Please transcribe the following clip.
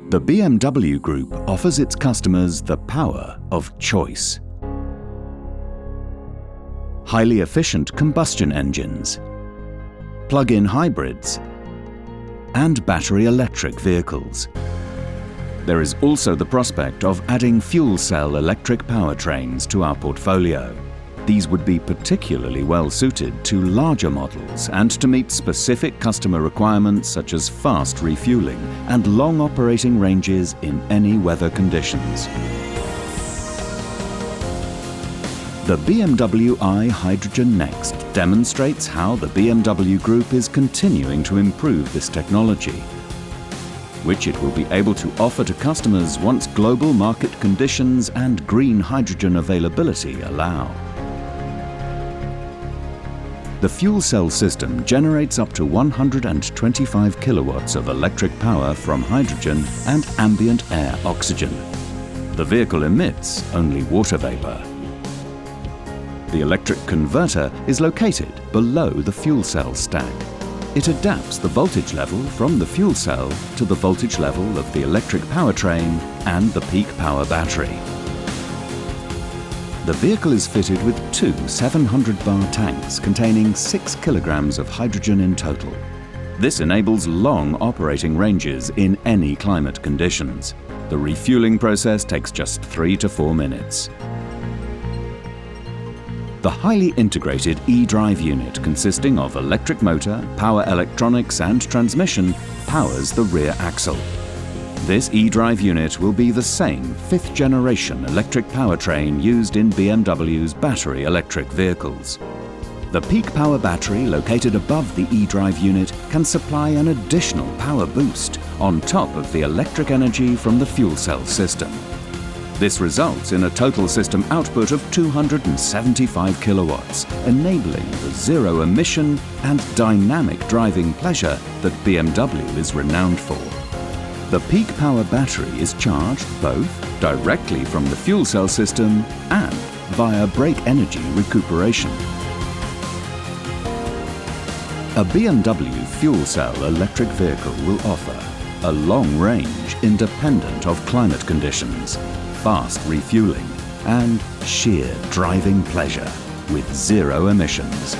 The BMW Group offers its customers the power of choice. Highly efficient combustion engines, plug-in hybrids, and battery electric vehicles. There is also the prospect of adding fuel cell electric powertrains to our portfolio. These would be particularly well suited to larger models and to meet specific customer requirements such as fast refueling and long operating ranges in any weather conditions. The BMW i Hydrogen Next demonstrates how the BMW Group is continuing to improve this technology, which it will be able to offer to customers once global market conditions and green hydrogen availability allow. The fuel cell system generates up to 125 kilowatts of electric power from hydrogen and ambient air oxygen. The vehicle emits only water vapor. The electric converter is located below the fuel cell stack. It adapts the voltage level from the fuel cell to the voltage level of the electric powertrain and the peak power battery. The vehicle is fitted with two 700-bar tanks containing 6 kilograms of hydrogen in total. This enables long operating ranges in any climate conditions. The refueling process takes just 3 to 4 minutes. The highly integrated e-drive unit consisting of electric motor, power electronics and transmission powers the rear axle. This e-drive unit will be the same 5th generation electric powertrain used in BMW's battery electric vehicles. The peak power battery located above the e-drive unit can supply an additional power boost on top of the electric energy from the fuel cell system. This results in a total system output of 275 kilowatts, enabling the zero emission and dynamic driving pleasure that BMW is renowned for. The peak power battery is charged both directly from the fuel cell system and via brake energy recuperation. A BMW fuel cell electric vehicle will offer a long range independent of climate conditions, fast refueling and sheer driving pleasure with zero emissions.